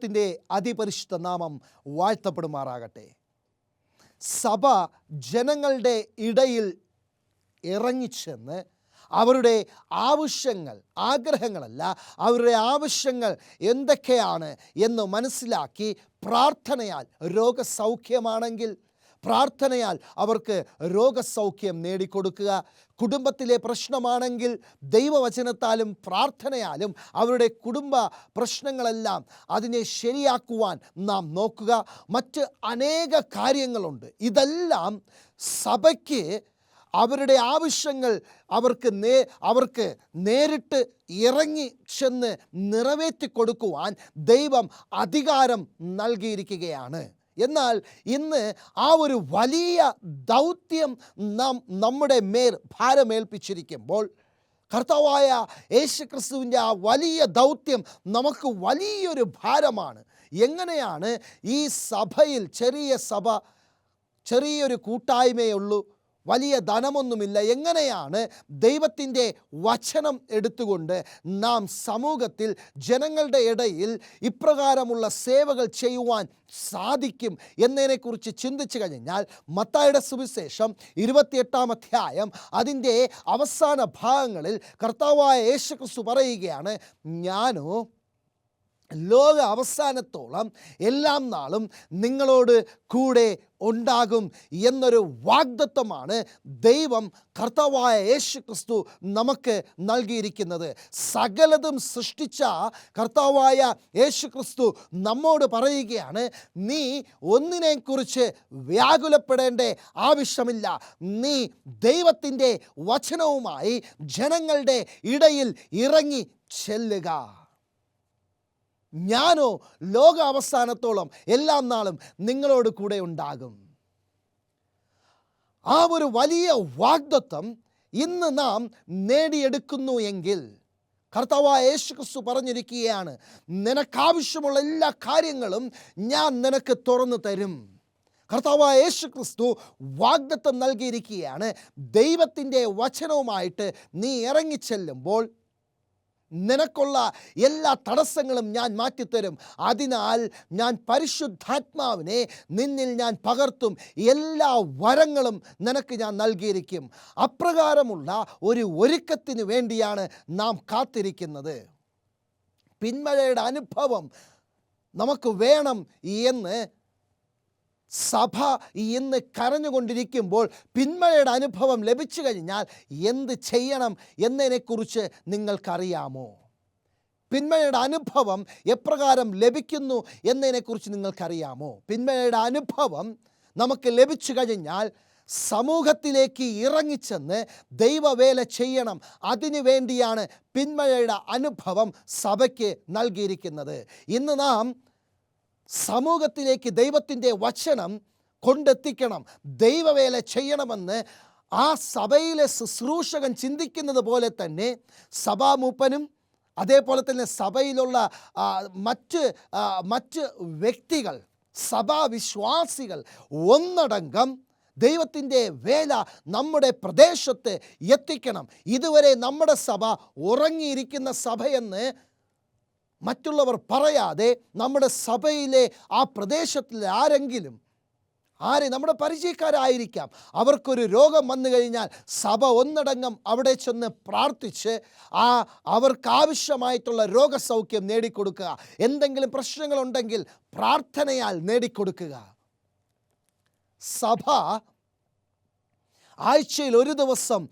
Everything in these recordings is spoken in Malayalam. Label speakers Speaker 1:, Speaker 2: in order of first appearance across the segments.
Speaker 1: ദൈവത്തിൻ്റെ അതിപരിശുദ്ധ നാമം വാഴ്ത്തപ്പെടുമാറാകട്ടെ. സഭ ജനങ്ങളുടെ ഇടയിൽ ഇറങ്ങിച്ചെന്ന് അവരുടെ ആവശ്യങ്ങൾ, ആഗ്രഹങ്ങളല്ല, അവരുടെ ആവശ്യങ്ങൾ എന്തൊക്കെയാണ് എന്ന് മനസ്സിലാക്കി പ്രാർത്ഥനയാൽ രോഗസൗഖ്യമാണെങ്കിൽ പ്രാർത്ഥനയാൽ അവർക്ക് രോഗസൗഖ്യം നേടിക്കൊടുക്കുക. കുടുംബത്തിലെ പ്രശ്നമാണെങ്കിൽ ദൈവവചനത്താലും പ്രാർത്ഥനയാലും അവരുടെ കുടുംബ പ്രശ്നങ്ങളെല്ലാം അതിനെ ശരിയാക്കുവാൻ നാം നോക്കുക. മറ്റ് അനേക കാര്യങ്ങളുണ്ട്. ഇതെല്ലാം സഭയ്ക്ക് അവരുടെ ആവശ്യങ്ങൾ അവർക്ക് നേരിട്ട് ഇറങ്ങി ചെന്ന് നിറവേറ്റി കൊടുക്കുവാൻ ദൈവം അധികാരം നൽകിയിരിക്കുകയാണ്. എന്നാൽ ഇന്ന് ആ ഒരു വലിയ ദൗത്യം നമ്മുടെ മേൽ ഭാരമേൽപ്പിച്ചിരിക്കുമ്പോൾ കർത്താവായ യേശുക്രിസ്തുവിൻ്റെ ആ വലിയ ദൗത്യം നമുക്ക് വലിയൊരു ഭാരമാണ്. എങ്ങനെയാണ് ഈ സഭയിൽ, ചെറിയ സഭ, ചെറിയൊരു കൂട്ടായ്മയുള്ളൂ, വലിയ ധനമൊന്നുമില്ല, എങ്ങനെയാണ് ദൈവത്തിൻ്റെ വചനം എടുത്തുകൊണ്ട് നാം സമൂഹത്തിൽ ജനങ്ങളുടെ ഇടയിൽ ഇപ്രകാരമുള്ള സേവകൾ ചെയ്യുവാൻ സാധിക്കും എന്നതിനെക്കുറിച്ച് ചിന്തിച്ചു കഴിഞ്ഞാൽ മത്തായിയുടെ സുവിശേഷം 28-ാം അധ്യായം അതിൻ്റെ അവസാന ഭാഗങ്ങളിൽ കർത്താവായ യേശുക്രിസ്തു പറയുകയാണ്, ഞാനോ ലോക അവസാനത്തോളം എല്ലാം നാളും നിങ്ങളോട് കൂടെ ഉണ്ടാകും എന്നൊരു വാഗ്ദത്തമാണ് ദൈവം കർത്താവായ യേശുക്രിസ്തു നമുക്ക് നൽകിയിരിക്കുന്നത്. സകലതും സൃഷ്ടിച്ച കർത്താവായ യേശുക്രിസ്തു നമ്മോട് പറയുകയാണ്, നീ ഒന്നിനെക്കുറിച്ച് വ്യാകുലപ്പെടേണ്ട ആവശ്യമില്ല. നീ ദൈവത്തിൻ്റെ വചനവുമായി ജനങ്ങളുടെ ഇടയിൽ ഇറങ്ങി ചെല്ലുക. ഞാനോ ലോക അവസാനത്തോളം എല്ലാം നാളും നിങ്ങളോട് കൂടെ ഉണ്ടാകും. ആ ഒരു വലിയ വാഗ്ദത്തം ഇന്ന് നാം നേടിയെടുക്കുന്നു എങ്കിൽ കർത്താവായ യേശുക്രിസ്തു പറഞ്ഞിരിക്കുകയാണ്, നിനക്കാവശ്യമുള്ള എല്ലാ കാര്യങ്ങളും ഞാൻ നിനക്ക് തുറന്നു തരും. കർത്താവായ യേശുക്രിസ്തു വാഗ്ദത്തം നൽകിയിരിക്കുകയാണ്, ദൈവത്തിൻ്റെ വചനവുമായിട്ട് നീ ഇറങ്ങിച്ചെല്ലുമ്പോൾ നിനക്കുള്ള എല്ലാ തടസ്സങ്ങളും ഞാൻ മാറ്റിത്തരും. അതിനാൽ ഞാൻ പരിശുദ്ധാത്മാവിനെ നിന്നിൽ ഞാൻ പകർത്തും, എല്ലാ വരങ്ങളും നിനക്ക് ഞാൻ നൽകിയിരിക്കും. അപ്രകാരമുള്ള ഒരു ഒരുക്കത്തിന് വേണ്ടിയാണ് നാം കാത്തിരിക്കുന്നത്. പിന്മഴയുടെ അനുഭവം നമുക്ക് വേണം എന്ന് സഭ ഇന്ന് കരഞ്ഞുകൊണ്ടിരിക്കുമ്പോൾ പിന്മഴയുടെ അനുഭവം ലഭിച്ചു കഴിഞ്ഞാൽ എന്ത് ചെയ്യണം എന്നതിനെക്കുറിച്ച് നിങ്ങൾക്കറിയാമോ? പിന്മഴയുടെ അനുഭവം എപ്രകാരം ലഭിക്കുന്നു എന്നതിനെക്കുറിച്ച് നിങ്ങൾക്കറിയാമോ? പിന്മഴയുടെ അനുഭവം നമുക്ക് ലഭിച്ചു കഴിഞ്ഞാൽ സമൂഹത്തിലേക്ക് ഇറങ്ങിച്ചെന്ന് ദൈവവേല ചെയ്യണം. അതിനു വേണ്ടിയാണ് പിന്മഴയുടെ അനുഭവം സഭയ്ക്ക് നൽകിയിരിക്കുന്നത്. ഇന്ന് നാം സമൂഹത്തിലേക്ക് ദൈവത്തിൻ്റെ വചനം കൊണ്ടെത്തിക്കണം, ദൈവവേല ചെയ്യണമെന്ന് ആ സഭയിലെ ശുശ്രൂഷകൻ ചിന്തിക്കുന്നത് പോലെ തന്നെ സഭാമൂപ്പനും അതേപോലെ തന്നെ സഭയിലുള്ള മറ്റ് വ്യക്തികൾ, സഭാവിശ്വാസികൾ ഒന്നടങ്കം ദൈവത്തിൻ്റെ വേല നമ്മുടെ പ്രദേശത്ത് എത്തിക്കണം. ഇതുവരെ നമ്മുടെ സഭ ഉറങ്ങിയിരിക്കുന്ന സഭയെന്ന് മറ്റുള്ളവർ പറയാതെ നമ്മുടെ സഭയിലെ ആ പ്രദേശത്തിലെ നമ്മുടെ പരിചയക്കാരായിരിക്കാം, അവർക്കൊരു രോഗം വന്നു കഴിഞ്ഞാൽ സഭ ഒന്നടങ്കം അവിടെ ചെന്ന് പ്രാർത്ഥിച്ച് അവർക്കാവശ്യമായിട്ടുള്ള രോഗസൗഖ്യം നേടിക്കൊടുക്കുക. എന്തെങ്കിലും പ്രശ്നങ്ങളുണ്ടെങ്കിൽ പ്രാർത്ഥനയാൽ നേടിക്കൊടുക്കുക. സഭ ആഴ്ചയിൽ ഒരു ദിവസം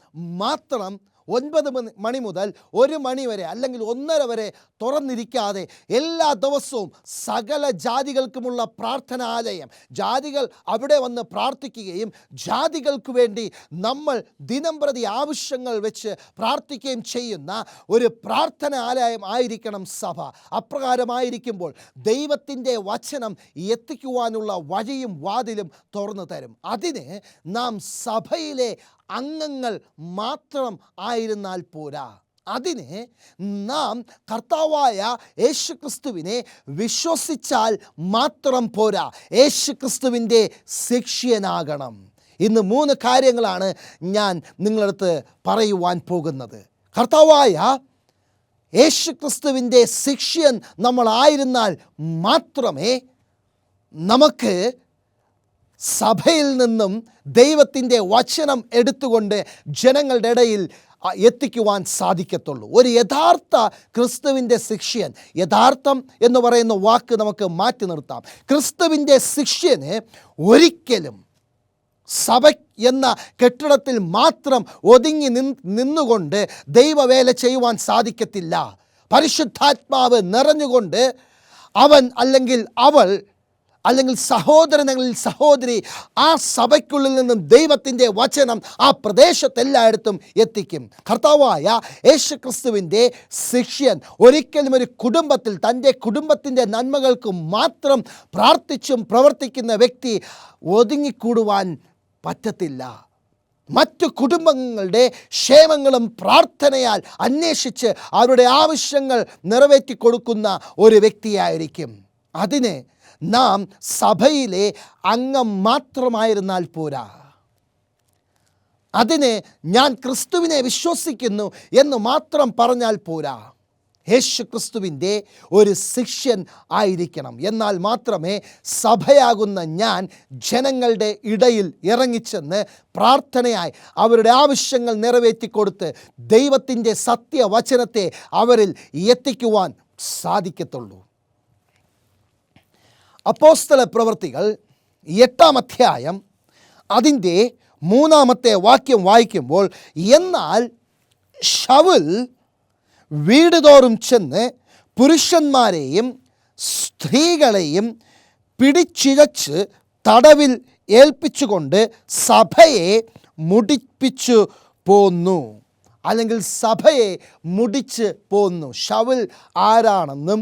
Speaker 1: മാത്രം 9 മണി മുതൽ 1 മണി വരെ അല്ലെങ്കിൽ 1:30 വരെ തുറന്നിരിക്കാതെ എല്ലാ ദിവസവും സകല ജാതികൾക്കുമുള്ള പ്രാർത്ഥനാലയം, ജാതികൾ അവിടെ വന്ന് പ്രാർത്ഥിക്കുകയും ജാതികൾക്ക് വേണ്ടി നമ്മൾ ദിനംപ്രതി ആവശ്യങ്ങൾ വെച്ച് പ്രാർത്ഥിക്കുകയും ചെയ്യുന്ന ഒരു പ്രാർത്ഥനാലയം ആയിരിക്കണം സഭ. അപ്രകാരമായിരിക്കുമ്പോൾ ദൈവത്തിൻ്റെ വചനം എത്തിക്കുവാനുള്ള വഴിയും വാതിലും തുറന്നു തരും. അതിന് നാം സഭയിലെ അംഗങ്ങൾ മാത്രം ആയിരുന്നാൽ പോരാ. അതിന് നാം കർത്താവായ യേശുക്രിസ്തുവിനെ വിശ്വസിച്ചാൽ മാത്രം പോരാ, യേശുക്രിസ്തുവിൻ്റെ ശിഷ്യനാകണം. ഇന്ന് 3 കാര്യങ്ങളാണ് ഞാൻ നിങ്ങളടുത്ത് പറയുവാൻ പോകുന്നത്. കർത്താവായ യേശുക്രിസ്തുവിൻ്റെ ശിഷ്യൻ നമ്മളായിരുന്നാൽ മാത്രമേ നമുക്ക് സഭയിൽ നിന്നും ദൈവത്തിൻ്റെ വചനം എടുത്തുകൊണ്ട് ജനങ്ങളുടെ ഇടയിൽ എത്തിക്കുവാൻ സാധിക്കത്തുള്ളൂ. ഒരു യഥാർത്ഥ ക്രിസ്തുവിൻ്റെ ശിഷ്യൻ, യഥാർത്ഥം എന്ന് പറയുന്ന വാക്ക് നമുക്ക് മാറ്റി നിർത്താം. ക്രിസ്തുവിൻ്റെ ശിഷ്യന് ഒരിക്കലും സഭ എന്ന കെട്ടിടത്തിൽ മാത്രം ഒതുങ്ങി നിന്നുകൊണ്ട് ദൈവവേല ചെയ്യുവാൻ സാധിക്കത്തില്ല. പരിശുദ്ധാത്മാവ് നിറഞ്ഞുകൊണ്ട് അവൻ അല്ലെങ്കിൽ അവൾ അല്ലെങ്കിൽ സഹോദരങ്ങളിൽ സഹോദരി ആ സഭയ്ക്കുള്ളിൽ നിന്നും ദൈവത്തിൻ്റെ വചനം ആ പ്രദേശത്തെല്ലായിടത്തും എത്തിക്കും. കർത്താവായ യേശുക്രിസ്തുവിൻ്റെ ശിഷ്യൻ ഒരിക്കലും ഒരു കുടുംബത്തിൽ തൻ്റെ കുടുംബത്തിൻ്റെ നന്മകൾക്ക് മാത്രം പ്രാർത്ഥിച്ചും പ്രവർത്തിക്കുന്ന വ്യക്തി ഒതുങ്ങിക്കൂടുവാൻ പറ്റത്തില്ല. മറ്റു കുടുംബങ്ങളുടെ ക്ഷേമങ്ങളും പ്രാർത്ഥനയാൽ അന്വേഷിച്ച് അവരുടെ ആവശ്യങ്ങൾ നിറവേറ്റി കൊടുക്കുന്ന ഒരു വ്യക്തിയായിരിക്കും. അതിന് നാം സഭയിലെ അംഗം മാത്രമായിരുന്നാൽ പോരാ. അതിന് ഞാൻ ക്രിസ്തുവിനെ വിശ്വസിക്കുന്നു എന്ന് മാത്രം പറഞ്ഞാൽ പോരാ. യേശു ക്രിസ്തുവിൻ്റെ ഒരു ശിഷ്യൻ ആയിരിക്കണം. എന്നാൽ മാത്രമേ സഭയാകുന്ന ഞാൻ ജനങ്ങളുടെ ഇടയിൽ ഇറങ്ങിച്ചെന്ന് പ്രാർത്ഥനയായി അവരുടെ ആവശ്യങ്ങൾ നിറവേറ്റിക്കൊടുത്ത് ദൈവത്തിൻ്റെ സത്യവചനത്തെ അവരിൽ എത്തിക്കുവാൻ സാധിക്കത്തുള്ളൂ. അപ്പോസ്തല പ്രവൃത്തികൾ 8-ാം അധ്യായം അതിൻ്റെ 3-ാമത്തെ വാക്യം വായിക്കുമ്പോൾ, എന്നാൽ ശൗൽ വീട് തോറും ചെന്ന് പുരുഷന്മാരെയും സ്ത്രീകളെയും പിടിച്ചിഴച്ച് തടവിൽ ഏൽപ്പിച്ചുകൊണ്ട് സഭയെ മുടിപ്പിച്ചു പോന്നു, അല്ലെങ്കിൽ സഭയെ മുടിച്ച് പോന്നു. ശൗൽ ആരാണെന്നും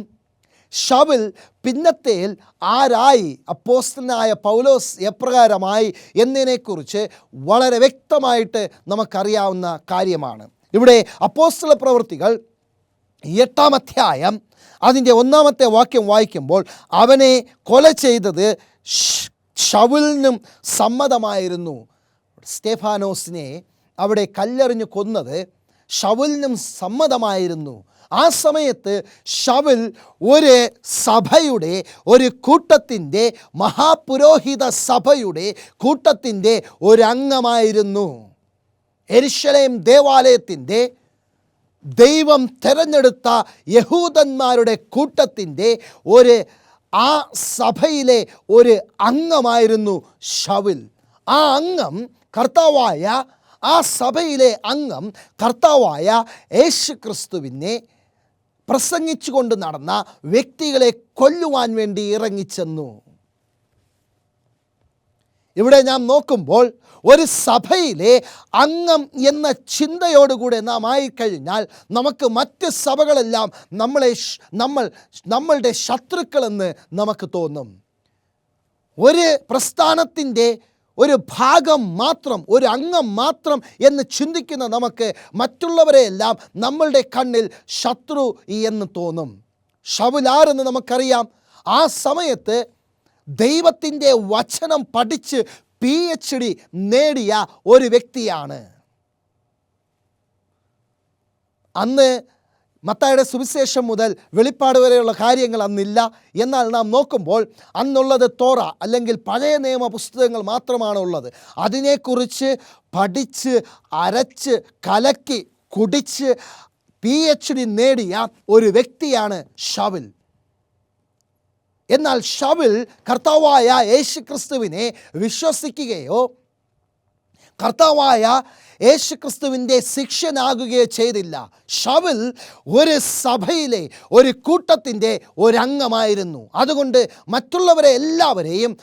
Speaker 1: ശൗൽ പിന്നത്തേൽ ആരായി, അപ്പോസ്തലനായ പൗലോസ് എപ്രകാരമായി എന്നതിനെക്കുറിച്ച് വളരെ വ്യക്തമായിട്ട് നമുക്കറിയാവുന്ന കാര്യമാണ്. ഇവിടെ അപ്പോസ്തല പ്രവൃത്തികൾ 8-ാം അധ്യായം അതിൻ്റെ 1-ാമത്തെ വാക്യം വായിക്കുമ്പോൾ, അവനെ കൊല ചെയ്തത് ശൗലിനും സമ്മതമായിരുന്നു. സ്തെഫാനോസിനെ അവിടെ കല്ലെറിഞ്ഞു കൊന്നത് ശൗലിനും സമ്മതമായിരുന്നു. ആ സമയത്ത് ശൗൽ ഒരു സഭയുടെ, ഒരു കൂട്ടത്തിൻ്റെ, മഹാപുരോഹിത സഭയുടെ കൂട്ടത്തിൻ്റെ ഒരു അംഗമായിരുന്നു. യെരുശലേം ദേവാലയത്തിൻ്റെ ദൈവം തിരഞ്ഞെടുത്ത യഹൂദന്മാരുടെ കൂട്ടത്തിൻ്റെ ആ സഭയിലെ ഒരു അംഗമായിരുന്നു ശൗൽ. ആ അംഗം കർത്താവായ, ആ സഭയിലെ അംഗം കർത്താവായ യേശുക്രിസ്തുവിനെ പ്രസംഗിച്ചുകൊണ്ട് നടന്ന വ്യക്തികളെ കൊല്ലുവാൻ വേണ്ടി ഇറങ്ങിച്ചെന്നു. ഇവിടെ നാം നോക്കുമ്പോൾ ഒരു സഭയിലെ അംഗം എന്ന ചിന്തയോടുകൂടെ നാം ആയിക്കഴിഞ്ഞാൽ നമുക്ക് മറ്റ് സഭകളെല്ലാം നമ്മളുടെ ശത്രുക്കളെന്ന് നമുക്ക് തോന്നും. ഒരു പ്രസ്ഥാനത്തിൻ്റെ ഒരു ഭാഗം മാത്രം, ഒരു അംഗം മാത്രം എന്ന് ചിന്തിക്കുന്ന നമുക്ക് മറ്റുള്ളവരെയെല്ലാം നമ്മളുടെ കണ്ണിൽ ശത്രു എന്ന് തോന്നും. ശൗൽ ആരെന്ന് നമുക്കറിയാം. ആ സമയത്ത് ദൈവത്തിൻ്റെ വചനം പഠിച്ച് PhD നേടിയ ഒരു വ്യക്തിയാണ്. അന്ന് മത്തായിയുടെ സുവിശേഷം മുതൽ വെളിപ്പാട് വരെയുള്ള കാര്യങ്ങൾ അന്നില്ല. എന്നാൽ നാം നോക്കുമ്പോൾ അന്നുള്ളത് തോറ അല്ലെങ്കിൽ പഴയ നിയമ പുസ്തകങ്ങൾ മാത്രമാണ് ഉള്ളത്. അതിനെക്കുറിച്ച് പഠിച്ച് അരച്ച് കലക്കി കുടിച്ച് PhD നേടിയ ഒരു വ്യക്തിയാണ് ശൗൽ. എന്നാൽ ശൗൽ കർത്താവായ യേശുക്രിസ്തുവിനെ വിശ്വസിക്കുകയോ കർത്താവായ യേശുക്രിസ്തുവിൻ്റെ ശിഷ്യനാകുകയോ ചെയ്തില്ല. ശൗൽ ഒരു സഭയിലെ, ഒരു കൂട്ടത്തിൻ്റെ ഒരംഗമായിരുന്നു. അതുകൊണ്ട് മറ്റുള്ളവരെ എല്ലാവരെയും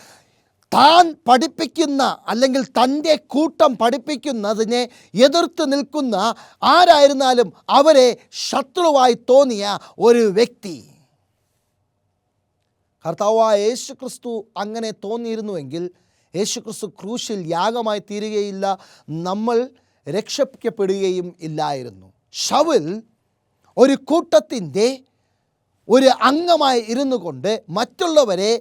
Speaker 1: താൻ പഠിപ്പിക്കുന്ന അല്ലെങ്കിൽ തൻ്റെ കൂട്ടം പഠിപ്പിക്കുന്നതിനെ എതിർത്ത് നിൽക്കുന്ന ആരായിരുന്നാലും അവരെ ശത്രുവായി തോന്നിയ ഒരു വ്യക്തി. കർത്താവായ യേശുക്രിസ്തു അങ്ങനെ തോന്നിയിരുന്നുവെങ്കിൽ യേശുക്രിസ്തു ക്രൂശിൽ യാഗമായി തീരുകയില്ല, നമ്മൾ രക്ഷപ്പെടുകയും ഇല്ലായിരുന്നു. ശൗൽ ഒരു കൂട്ടത്തിൻ്റെ ഒരു അംഗമായി ഇരുന്നു കൊണ്ട് മറ്റുള്ളവരെ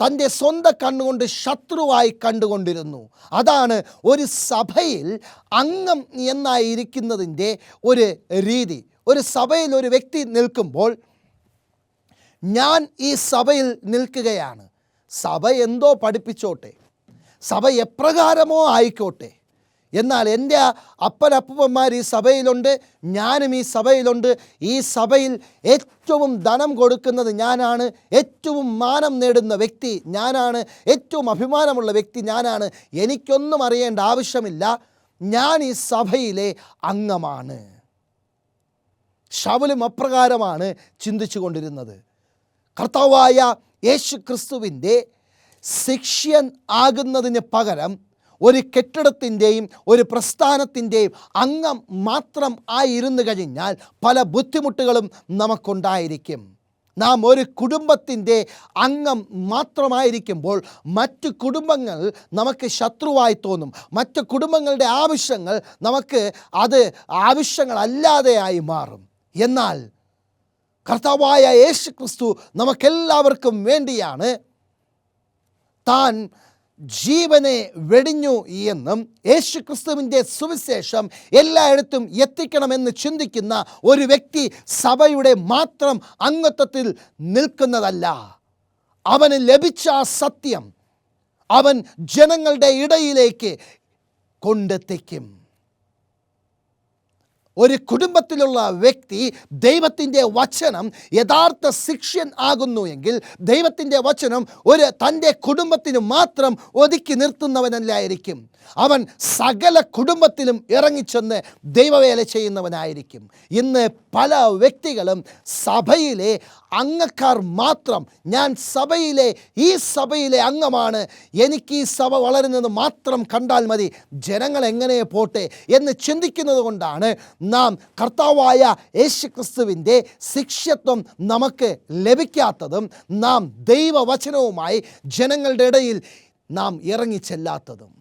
Speaker 1: തൻ്റെ സ്വന്തം കണ്ണുകൊണ്ട് ശത്രുവായി കണ്ടുകൊണ്ടിരുന്നു. അതാണ് ഒരു സഭയിൽ അംഗം എന്നായിരിക്കുന്നതിൻ്റെ ഒരു രീതി. ഒരു സഭയിൽ ഒരു വ്യക്തി നിൽക്കുമ്പോൾ, ഞാൻ ഈ സഭയിൽ നിൽക്കുകയാണ്, സഭ എന്തോ പഠിപ്പിച്ചോട്ടെ, സഭ എപ്രകാരമോ ആയിക്കോട്ടെ, എന്നാൽ എൻ്റെ അപ്പനപ്പൂപ്പന്മാർ ഈ സഭയിലുണ്ട്, ഞാനും ഈ സഭയിലുണ്ട്, ഈ സഭയിൽ ഏറ്റവും ധനം കൊടുക്കുന്നത് ഞാനാണ്, ഏറ്റവും മാനം നേടുന്ന വ്യക്തി ഞാനാണ്, ഏറ്റവും അഭിമാനമുള്ള വ്യക്തി ഞാനാണ്, എനിക്കൊന്നും അറിയേണ്ട ആവശ്യമില്ല, ഞാൻ ഈ സഭയിലെ അംഗമാണ്. ശൗലും അപ്രകാരമാണ് ചിന്തിച്ചു കൊണ്ടിരുന്നത്. കർത്താവായ യേശു ക്രിസ്തുവിൻ്റെ ശിഷ്യൻ ആകുന്നതിന് പകരം ഒരു കെട്ടിടത്തിൻ്റെയും ഒരു പ്രസ്ഥാനത്തിൻ്റെയും അംഗം മാത്രം ആയിരുന്നു കഴിഞ്ഞാൽ പല ബുദ്ധിമുട്ടുകളും നമുക്കുണ്ടായിരിക്കും. നാം ഒരു കുടുംബത്തിൻ്റെ അംഗം മാത്രമായിരിക്കുമ്പോൾ മറ്റു കുടുംബങ്ങൾ നമുക്ക് ശത്രുവായി തോന്നും. മറ്റു കുടുംബങ്ങളുടെ ആവശ്യങ്ങൾ നമുക്ക് അത് ആവശ്യങ്ങളല്ലാതെയായി മാറും. എന്നാൽ കർത്താവായ യേശു ക്രിസ്തു നമുക്കെല്ലാവർക്കും വേണ്ടിയാണ് താൻ ജീവനെ വെടിഞ്ഞു എന്നും യേശു ക്രിസ്തുവിൻ്റെ സുവിശേഷം എല്ലായിടത്തും എത്തിക്കണമെന്ന് ചിന്തിക്കുന്ന ഒരു വ്യക്തി സഭയുടെ മാത്രം അംഗത്വത്തിൽ നിൽക്കുന്നതല്ല. അവന് ലഭിച്ച ആ സത്യം അവൻ ജനങ്ങളുടെ ഇടയിലേക്ക് കൊണ്ടെത്തിക്കും. ഒരു കുടുംബത്തിലുള്ള വ്യക്തി ദൈവത്തിൻ്റെ വചനം യഥാർത്ഥ ശിഷ്യൻ ആകുന്നു എങ്കിൽ ദൈവത്തിൻ്റെ വചനം തൻ്റെ കുടുംബത്തിന് മാത്രം ഒതുക്കി നിർത്തുന്നവനല്ലായിരിക്കും. അവൻ സകല കുടുംബത്തിലും ഇറങ്ങിച്ചെന്ന് ദൈവവേല ചെയ്യുന്നവനായിരിക്കും. ഇന്ന് പല വ്യക്തികളും സഭയിലെ അംഗക്കാർ മാത്രം, ഞാൻ ഈ സഭയിലെ അംഗമാണ്, എനിക്ക് ഈ സഭ വളരുന്നത് മാത്രം കണ്ടാൽ മതി, ജനങ്ങൾ എങ്ങനെ പോട്ടെ എന്ന് ചിന്തിക്കുന്നത് കൊണ്ടാണ് നാം കർത്താവായ യേശുക്രിസ്തുവിൻ്റെ ശിഷ്യത്വം നമുക്ക് ലഭിക്കാത്തതും നാം ദൈവവചനവുമായി ജനങ്ങളുടെ ഇടയിൽ നാം ഇറങ്ങിച്ചെല്ലാത്തതും.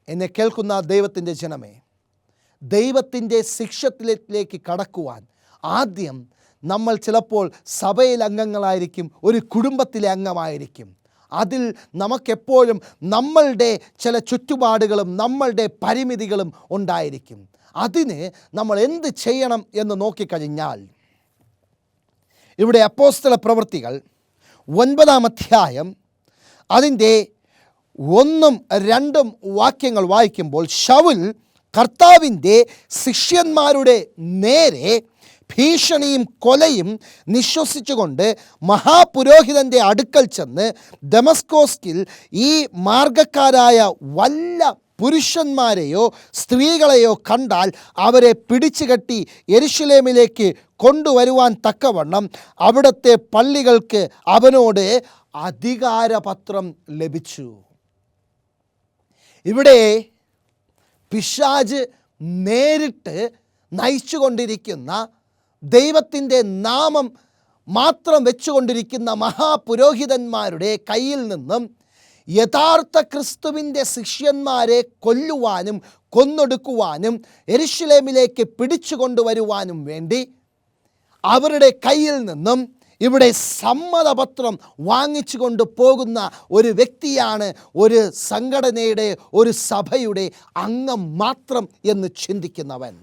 Speaker 1: എന്നെ കേൾക്കുന്ന ദൈവത്തിൻ്റെ ജനമേ, ദൈവത്തിൻ്റെ ശിഷ്യത്വത്തിലേക്ക് കടക്കുവാൻ ആദ്യം നമ്മൾ ചിലപ്പോൾ സഭയിൽ അംഗങ്ങളായിരിക്കും, ഒരു കുടുംബത്തിലെ അംഗമായിരിക്കും. അതിൽ നമുക്കെപ്പോഴും നമ്മളുടെ ചില ചുറ്റുപാടുകളും നമ്മളുടെ പരിമിതികളും ഉണ്ടായിരിക്കും. അതിന് നമ്മൾ എന്ത് ചെയ്യണം എന്ന് നോക്കിക്കഴിഞ്ഞാൽ, ഇവിടെ അപ്പോസ്തല പ്രവൃത്തികൾ 9-ാം അധ്യായം അതിൻ്റെ 1-2 വാക്യങ്ങൾ വായിക്കുമ്പോൾ, ശൗൽ കർത്താവിൻ്റെ ശിഷ്യന്മാരുടെ നേരെ ഭീഷണിയും കൊലയും നിശ്വസിച്ചുകൊണ്ട് മഹാപുരോഹിതൻ്റെ അടുക്കൽ ചെന്ന്, ദമസ്കോസിൽ ഈ മാർഗക്കാരായ വല്ല പുരുഷന്മാരെയോ സ്ത്രീകളെയോ കണ്ടാൽ അവരെ പിടിച്ചുകെട്ടി യെരുശലേമിലേക്ക് കൊണ്ടുവരുവാൻ തക്കവണ്ണം അവിടുത്തെ പള്ളികൾക്ക് അവനോട് അധികാരപത്രം ലഭിച്ചു. ഇവിടെ പിശാച് നേരിട്ട് നയിച്ചുകൊണ്ടിരിക്കുന്ന, ദൈവത്തിൻ്റെ നാമം മാത്രം വെച്ചുകൊണ്ടിരിക്കുന്ന മഹാപുരോഹിതന്മാരുടെ കയ്യിൽ നിന്നും യഥാർത്ഥ ക്രിസ്തുവിൻ്റെ ശിഷ്യന്മാരെ കൊല്ലുവാനും കൊന്നൊടുക്കുവാനും യെരുശലേമിലേക്ക് പിടിച്ചു കൊണ്ടുവരുവാനും വേണ്ടി അവരുടെ കയ്യിൽ നിന്നും ഇവിടെ സമ്മതപത്രം വാങ്ങിച്ചു കൊണ്ട് പോകുന്ന ഒരു വ്യക്തിയാണ് ഒരു സംഘടനയുടെ, ഒരു സഭയുടെ അംഗം മാത്രം എന്ന് ചിന്തിക്കുന്നവൻ.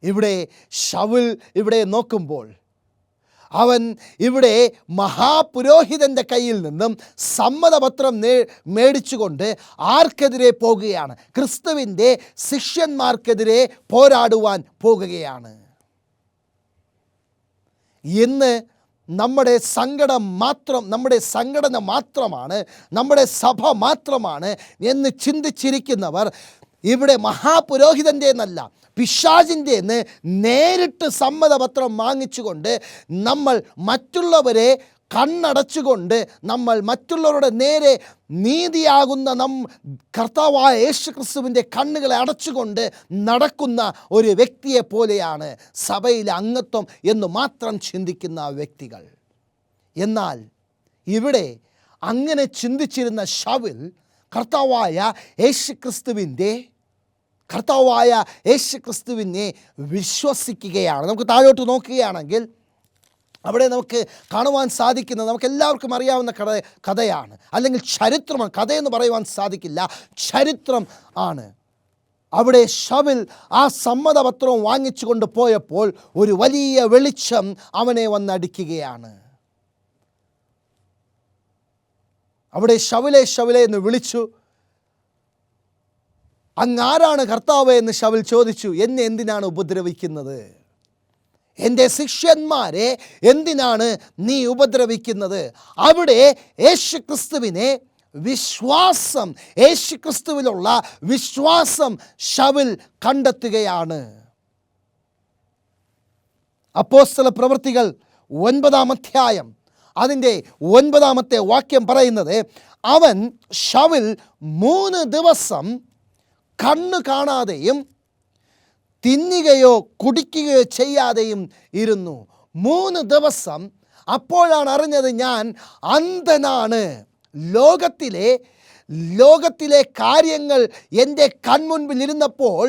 Speaker 1: ഇവിടെ ശൗൽ ഇവിടെ നോക്കുമ്പോൾ അവൻ ഇവിടെ മഹാപുരോഹിതൻ്റെ കയ്യിൽ നിന്നും സമ്മതപത്രം മേടിച്ചുകൊണ്ട് ആർക്കെതിരെ പോകുകയാണ്? ക്രിസ്തുവിൻ്റെ ശിഷ്യന്മാർക്കെതിരെ പോരാടുവാൻ പോകുകയാണ്. ഇന്ന് നമ്മുടെ സംഘടന മാത്രമാണ്, നമ്മുടെ സഭ മാത്രമാണ് എന്ന് ചിന്തിച്ചിരിക്കുന്നവർ ഇവിടെ മഹാപുരോഹിതൻ്റെ എന്നല്ല, പിശാചിൻ്റെ എന്ന് നേരിട്ട് സമ്മതപത്രം വാങ്ങിച്ചുകൊണ്ട് നമ്മൾ മറ്റുള്ളവരെ കണ്ണടച്ചുകൊണ്ട്, നമ്മൾ മറ്റുള്ളവരുടെ നേരെ നീതിയാകുന്ന കർത്താവായ യേശുക്രിസ്തുവിൻ്റെ കണ്ണുകളെ അടച്ചുകൊണ്ട് നടക്കുന്ന ഒരു വ്യക്തിയെ പോലെയാണ് സഭയിലെ അംഗത്വം എന്ന് മാത്രം ചിന്തിക്കുന്ന വ്യക്തികൾ. എന്നാൽ ഇവിടെ അങ്ങനെ ചിന്തിച്ചിരുന്ന ശൗൽ കർത്താവായ യേശുക്രിസ്തുവിനെ വിശ്വസിക്കുകയാണ്. നമുക്ക് താഴോട്ട് നോക്കുകയാണെങ്കിൽ അവിടെ നമുക്ക് കാണുവാൻ സാധിക്കുന്നത്, നമുക്ക് എല്ലാവർക്കും അറിയാവുന്ന കഥയാണ്, അല്ലെങ്കിൽ ചരിത്രമാണ്. കഥയെന്ന് പറയുവാൻ സാധിക്കില്ല, ചരിത്രം ആണ്. അവിടെ ശൗൽ ആ സമ്മതപത്രവും വാങ്ങിച്ചു കൊണ്ട് പോയപ്പോൾ ഒരു വലിയ വെളിച്ചം അവനെ വന്നടിക്കുകയാണ്. അവിടെ ശൗലേ ശൗലേ എന്ന് വിളിച്ചു. അങ്ങാരാണ് കർത്താവേ എന്ന് ശൗൽ ചോദിച്ചു. എന്നെ എന്തിനാണ് ഉപദ്രവിക്കുന്നത്? എൻ്റെ ശിഷ്യന്മാരെ എന്തിനാണ് നീ ഉപദ്രവിക്കുന്നത്? അവിടെ യേശുക്രിസ്തുവിനെ വിശ്വാസം, യേശുക്രിസ്തുവിലുള്ള വിശ്വാസം ശൗൽ കണ്ടെത്തുകയാണ്. അപ്പോസ്തല പ്രവൃത്തികൾ 9-ാം അധ്യായം അതിൻ്റെ 9-ാമത്തെ വാക്യം പറയുന്നത്, അവൻ ശൗൽ 3 ദിവസം കണ്ണ് കാണാതെയും തിന്നുകയോ കുടിക്കുകയോ ചെയ്യാതെയും ഇരുന്നു. 3 ദിവസം. അപ്പോഴാണ് അറിഞ്ഞത്, ഞാൻ അന്ധനാണ്. ലോകത്തിലെ കാര്യങ്ങൾ എൻ്റെ കൺമുൻപിൽ ഇരുന്നപ്പോൾ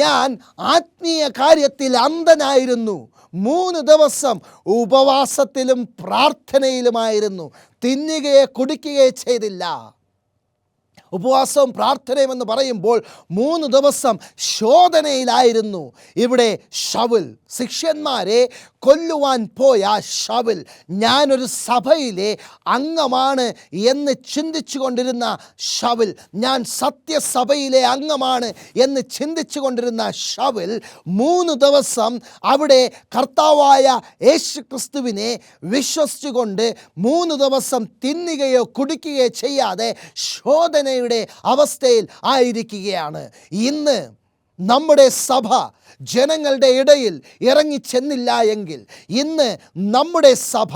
Speaker 1: ഞാൻ ആത്മീയ കാര്യത്തിൽ അന്ധനായിരുന്നു. 3 ദിവസം ഉപവാസത്തിലും പ്രാർത്ഥനയിലുമായിരുന്നു. തിന്നുകയോ കുടിക്കുകയോ ചെയ്തില്ല. ഉപവാസവും പ്രാർത്ഥനയും എന്ന് പറയുമ്പോൾ 3 ദിവസം ശോധനയിലായിരുന്നു ഇവിടെ ശൗൽ. ശിഷ്യന്മാരെ കൊല്ലുവാൻ പോയ ശൗൽ, ഞാനൊരു സഭയിലെ അംഗമാണ് എന്ന് ചിന്തിച്ചു കൊണ്ടിരുന്ന ശൗൽ, ഞാൻ സത്യസഭയിലെ അംഗമാണ് എന്ന് ചിന്തിച്ചു കൊണ്ടിരുന്ന ശൗൽ 3 ദിവസം അവിടെ കർത്താവായ യേശുക്രിസ്തുവിനെ വിശ്വസിച്ചുകൊണ്ട് 3 ദിവസം തിന്നുകയോ കുടിക്കുകയോ ചെയ്യാതെ ശോധനയുടെ അവസ്ഥയിൽ ആയിരിക്കുകയാണ്. ഇന്ന് നമ്മുടെ സഭ ജനങ്ങളുടെ ഇടയിൽ ഇറങ്ങിച്ചെന്നില്ല എങ്കിൽ, ഇന്ന് നമ്മുടെ സഭ,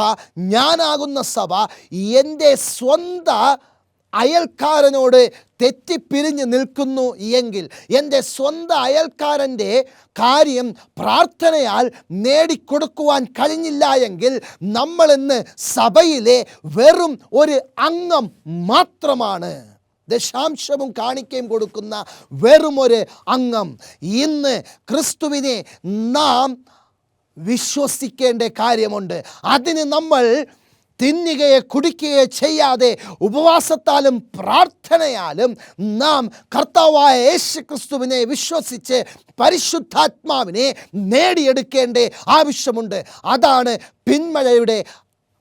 Speaker 1: ഞാനാകുന്ന സഭ, എൻ്റെ സ്വന്തം അയൽക്കാരനോട് തെറ്റിപ്പിരിഞ്ഞ് നിൽക്കുന്നു എങ്കിൽ, എൻ്റെ സ്വന്തം അയൽക്കാരൻ്റെ കാര്യം പ്രാർത്ഥനയാൽ നേടിക്കൊടുക്കുവാൻ കഴിഞ്ഞില്ല എങ്കിൽ, നമ്മളിന്ന് സഭയിലെ വെറും ഒരു അംഗം മാത്രമാണ്. ദശാംശവും കാണിക്കയും കൊടുക്കുന്ന വെറുമൊരു അംഗം. ഇന്ന് ക്രിസ്തുവിനെ നാം വിശ്വസിക്കേണ്ട കാര്യമുണ്ട്. അതിന് നമ്മൾ തിന്നുകയോ കുടിക്കുകയോ ചെയ്യാതെ ഉപവാസത്താലും പ്രാർത്ഥനയാലും നാം കർത്താവായ യേശുക്രിസ്തുവിനെ വിശ്വസിച്ച് പരിശുദ്ധാത്മാവിനെ നേടിയെടുക്കേണ്ട ആവശ്യമുണ്ട്. അതാണ് പിന്മഴയുടെ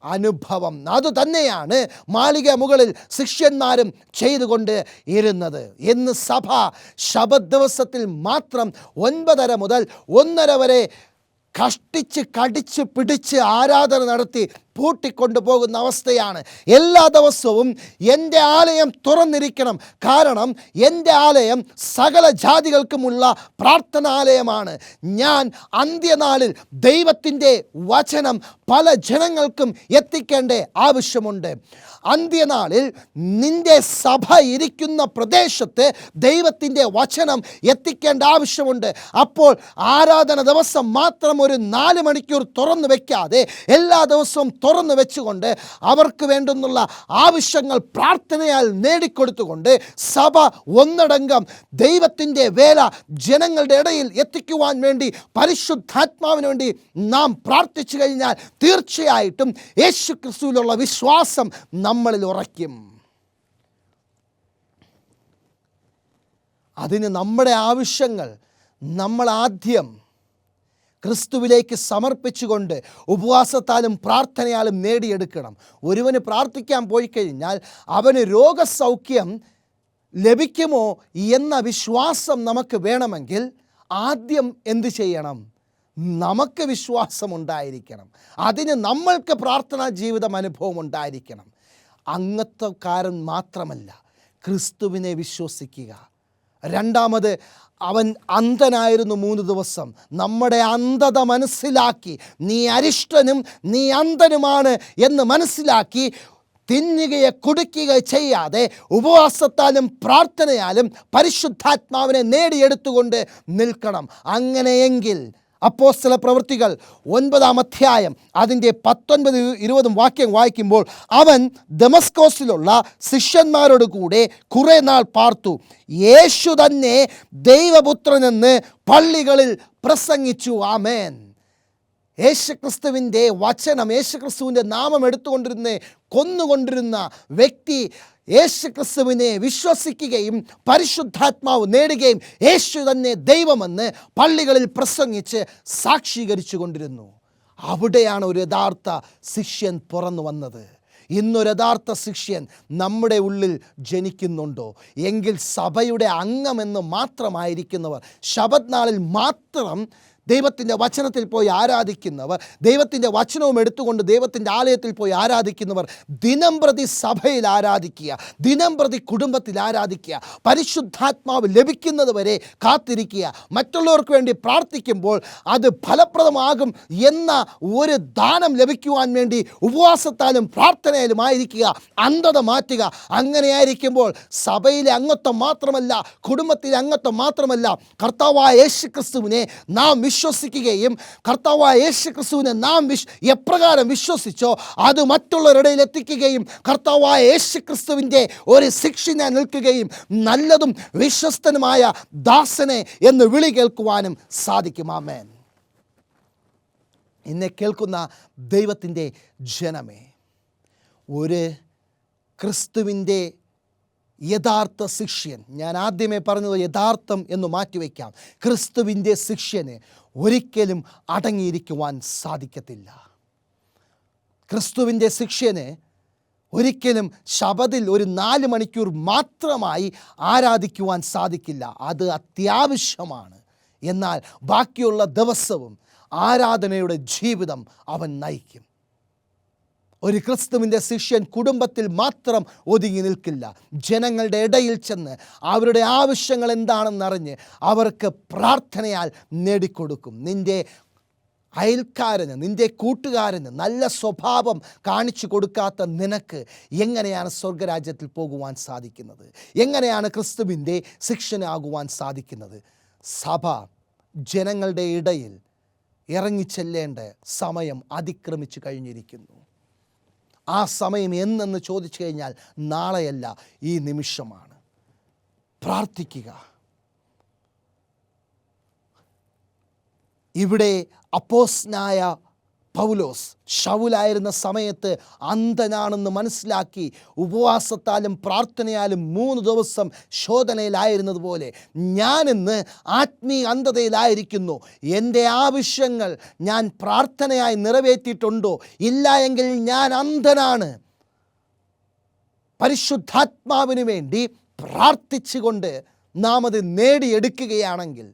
Speaker 1: അനുഭവം. അതുതന്നെയാണ് മാളിക മുകളിൽ ശിഷ്യന്മാരും ചെയ്തുകൊണ്ട് ഇരുന്നത്. ഇന്ന് സഭ ശബത്ത് ദിവസത്തിൽ മാത്രം 9:30 മുതൽ 1:30 വരെ കഷ്ടിച്ച് കടിച്ച് പിടിച്ച് ആരാധന നടത്തി പൂട്ടിക്കൊണ്ടു പോകുന്ന അവസ്ഥയാണ്. എല്ലാ ദിവസവും എൻ്റെ ആലയം തുറന്നിരിക്കണം. കാരണം എൻ്റെ ആലയം സകല ജാതികൾക്കുമുള്ള പ്രാർത്ഥനാലയമാണ്. ഞാൻ അന്ത്യനാളിൽ ദൈവത്തിൻ്റെ വചനം പല ജനങ്ങൾക്കും എത്തിക്കേണ്ട ആവശ്യമുണ്ട്. അന്ത്യനാളിൽ നിൻ്റെ സഭ ഇരിക്കുന്ന പ്രദേശത്ത് ദൈവത്തിൻ്റെ വചനം എത്തിക്കേണ്ട ആവശ്യമുണ്ട്. അപ്പോൾ ആരാധന ദിവസം മാത്രം ഒരു 4 മണിക്കൂർ തുറന്നു വയ്ക്കാതെ എല്ലാ ദിവസവും തുറന്നു വെച്ചുകൊണ്ട് അവർക്ക് വേണ്ടുന്നുള്ള ആവശ്യങ്ങൾ പ്രാർത്ഥനയാൽ നേടിക്കൊടുത്തുകൊണ്ട് സഭ ഒന്നടങ്കം ദൈവത്തിൻ്റെ വേല ജനങ്ങളുടെ ഇടയിൽ എത്തിക്കുവാൻ വേണ്ടി പരിശുദ്ധാത്മാവിന് വേണ്ടി നാം പ്രാർത്ഥിച്ചു കഴിഞ്ഞാൽ തീർച്ചയായിട്ടും യേശുക്രിസ്തുവിലുള്ള വിശ്വാസം നമ്മളിൽ ഉറയ്ക്കും. അതിന് നമ്മുടെ ആവശ്യങ്ങൾ നമ്മൾ ആദ്യം ക്രിസ്തുവിലേക്ക് സമർപ്പിച്ചുകൊണ്ട് ഉപവാസത്താലും പ്രാർത്ഥനയാലും നേടിയെടുക്കണം. ഒരുവന് പ്രാർത്ഥിക്കാൻ പോയി കഴിഞ്ഞാൽ അവന് രോഗസൗഖ്യം ലഭിക്കുമോ എന്ന വിശ്വാസം നമുക്ക് വേണമെങ്കിൽ ആദ്യം എന്ത് ചെയ്യണം? നമുക്ക് വിശ്വാസമുണ്ടായിരിക്കണം. അതിന് നമ്മൾക്ക് പ്രാർത്ഥനാ ജീവിതം അനുഭവം ഉണ്ടായിരിക്കണം. അംഗത്വക്കാരൻ മാത്രമല്ല, ക്രിസ്തുവിനെ വിശ്വസിക്കുക. രണ്ടാമത്, അവൻ അന്ധനായിരുന്നു 3 ദിവസം. നമ്മുടെ അന്ധത മനസ്സിലാക്കി, നീ അരിഷ്ടനും നീ അന്ധനുമാണ് എന്ന് മനസ്സിലാക്കി തിന്നുകയോ കുടിക്കുകയോ ചെയ്യാതെ ഉപവാസത്താലും പ്രാർത്ഥനയാലും പരിശുദ്ധാത്മാവിനെ നേടിയെടുത്തുകൊണ്ട് നിൽക്കണം. അങ്ങനെയെങ്കിൽ അപ്പോസ്തല പ്രവൃത്തികൾ 9-ാം അധ്യായം അതിൻ്റെ 19-20 വാക്യം വായിക്കുമ്പോൾ, അവൻ ദമസ്കോസിലുള്ള ശിഷ്യന്മാരോട് കൂടെ കുറേ നാൾ പാർത്തു. യേശു തന്നെ ദൈവപുത്രനെന്ന് പള്ളികളിൽ പ്രസംഗിച്ചു. ആമേൻ. യേശുക്രിസ്തുവിൻ്റെ വചനം, യേശുക്രിസ്തുവിൻ്റെ നാമം എടുത്തുകൊണ്ടിരുന്ന കൊന്നുകൊണ്ടിരുന്ന വ്യക്തി യേശു ക്രിസ്തുവിനെ വിശ്വസിക്കുകയും പരിശുദ്ധാത്മാവ് നേടുകയും യേശു തന്നെ ദൈവമെന്ന് പള്ളികളിൽ പ്രസംഗിച്ച് സാക്ഷീകരിച്ചു കൊണ്ടിരുന്നു. അവിടെയാണ് ഒരു യഥാർത്ഥ ശിഷ്യൻ പുറന്നു വന്നത്. ഇന്നൊരു യഥാർത്ഥ ശിഷ്യൻ നമ്മുടെ ഉള്ളിൽ ജനിക്കുന്നുണ്ടോ എങ്കിൽ സഭയുടെ അംഗമെന്ന് മാത്രമായിരിക്കുന്നവർ, ശബത്ത് നാളിൽ മാത്രം ദൈവത്തിൻ്റെ വചനത്തിൽ പോയി ആരാധിക്കുന്നവർ, ദൈവത്തിൻ്റെ വചനവും എടുത്തുകൊണ്ട് ദൈവത്തിൻ്റെ ആലയത്തിൽ പോയി ആരാധിക്കുന്നവർ, ദിനം പ്രതി സഭയിൽ ആരാധിക്കുക, ദിനം പ്രതി കുടുംബത്തിൽ ആരാധിക്കുക, പരിശുദ്ധാത്മാവ് ലഭിക്കുന്നത് വരെ കാത്തിരിക്കുക, മറ്റുള്ളവർക്ക് വേണ്ടി പ്രാർത്ഥിക്കുമ്പോൾ അത് ഫലപ്രദമാകും എന്ന ഒരു ദാനം ലഭിക്കുവാൻ വേണ്ടി ഉപവാസത്താലും പ്രാർത്ഥനയിലുമായിരിക്കുക, അന്ധത മാറ്റുക. അങ്ങനെയായിരിക്കുമ്പോൾ സഭയിലെ അംഗത്വം മാത്രമല്ല, കുടുംബത്തിലെ അംഗത്വം മാത്രമല്ല, കർത്താവായ യേശു ക്രിസ്തുവിനെ നാം വിശ്വസിക്കുകയും കർത്താവായ യേശു ക്രിസ്തുവിനെ നാം എപ്രകാരം വിശ്വസിച്ചോ അത് മറ്റുള്ളവരുടെ എത്തിക്കുകയും കർത്താവായ യേശു ക്രിസ്തുവിൻ്റെ ഒരു ശിക്ഷനെ നിൽക്കുകയും നല്ലതും വിശ്വസ്തനുമായ ദാസനെ എന്ന് വിളി കേൾക്കുവാനും സാധിക്കും. ആമേൻ. എന്നെ കേൾക്കുന്ന ദൈവത്തിൻ്റെ ജനമേ, ഒരു ക്രിസ്തുവിൻ്റെ യഥാർത്ഥ ശിഷ്യൻ, ഞാൻ ആദ്യമേ പറഞ്ഞത് യഥാർത്ഥം എന്ന് മാറ്റിവെക്കാം, ക്രിസ്തുവിൻ്റെ ശിഷ്യന് ഒരിക്കലും അടങ്ങിയിരിക്കുവാൻ സാധിക്കത്തില്ല. ക്രിസ്തുവിൻ്റെ ശിഷ്യന് ഒരിക്കലും ശബത്തിൽ ഒരു 4 മണിക്കൂർ മാത്രമായി ആരാധിക്കുവാൻ സാധിക്കില്ല. അത് അത്യാവശ്യമാണ്. എന്നാൽ ബാക്കിയുള്ള ദിവസവും ആരാധനയുടെ ജീവിതം അവൻ നയിക്കും. ഒരു ക്രിസ്തുവിൻ്റെ ശിഷ്യൻ കുടുംബത്തിൽ മാത്രം ഒതുങ്ങി നിൽക്കില്ല. ജനങ്ങളുടെ ഇടയിൽ ചെന്ന് അവരുടെ ആവശ്യങ്ങൾ എന്താണെന്നറിഞ്ഞ് അവർക്ക് പ്രാർത്ഥനയാൽ നേടിക്കൊടുക്കും. നിൻ്റെ അയൽക്കാരന്, നിൻ്റെ കൂട്ടുകാരന് നല്ല സ്വഭാവം കാണിച്ചു കൊടുക്കാത്ത നിനക്ക് എങ്ങനെയാണ് സ്വർഗരാജ്യത്തിൽ പോകുവാൻ സാധിക്കുന്നത്? എങ്ങനെയാണ് ക്രിസ്തുവിൻ്റെ ശിഷ്യനാകുവാൻ സാധിക്കുന്നത്? സഭ ജനങ്ങളുടെ ഇടയിൽ ഇറങ്ങിച്ചെല്ലേണ്ട സമയം അതിക്രമിച്ചു കഴിഞ്ഞിരിക്കുന്നു. ആ സമയം എന്നെന്ന് ചോദിച്ചു കഴിഞ്ഞാൽ നാളെയല്ല, ഈ നിമിഷമാണ്. പ്രാർത്ഥിക്കുക. ഇവിടെ അപ്പോസ്തലനായ പൗലോസ് ശൗലായിരുന്ന സമയത്ത് അന്ധനാണെന്ന് മനസ്സിലാക്കി ഉപവാസത്താലും പ്രാർത്ഥനയാലും 3 ദിവസം ശോധനയിലായിരുന്നത് പോലെ ഞാനിന്ന് ആത്മീയ അന്ധതയിലായിരിക്കുന്നു. എൻ്റെ ആവശ്യങ്ങൾ ഞാൻ പ്രാർത്ഥനയായി നിറവേറ്റിയിട്ടുണ്ടോ? ഇല്ല എങ്കിൽ ഞാൻ അന്ധനാണ്. പരിശുദ്ധാത്മാവിന് വേണ്ടി പ്രാർത്ഥിച്ചുകൊണ്ട് നാം അത് നേടിയെടുക്കുകയാണെങ്കിൽ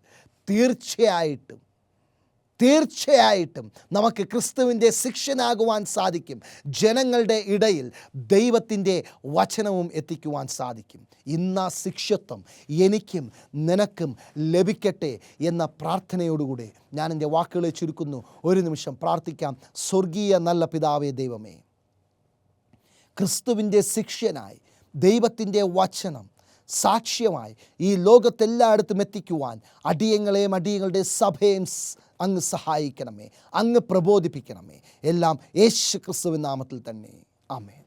Speaker 1: തീർച്ചയായിട്ടും നമുക്ക് ക്രിസ്തുവിൻ്റെ ശിഷ്യനാകുവാൻ സാധിക്കും. ജനങ്ങളുടെ ഇടയിൽ ദൈവത്തിൻ്റെ വചനവും എത്തിക്കുവാൻ സാധിക്കും. ഇന്ന ശിഷ്യത്വം എനിക്കും നിനക്കും ലഭിക്കട്ടെ എന്ന പ്രാർത്ഥനയോടുകൂടി ഞാൻ എൻ്റെ വാക്കുകളെ ചുരുക്കുന്നു. ഒരു നിമിഷം പ്രാർത്ഥിക്കാം. സ്വർഗീയ നല്ല പിതാവേ ദൈവമേ, ക്രിസ്തുവിൻ്റെ ശിഷ്യനായി ദൈവത്തിൻ്റെ വചനം സാക്ഷ്യമായി ഈ ലോകത്തെല്ലായിടത്തും എത്തിക്കുവാൻ അടിയങ്ങളെയും അടിയങ്ങളുടെ സഭയെയും അങ്ങ് സഹായിക്കണമേ, അങ്ങ് പ്രബോധിപ്പിക്കണമേ. എല്ലാം യേശു ക്രിസ്തുവിൻ നാമത്തിൽ തന്നെ. ആമേൻ.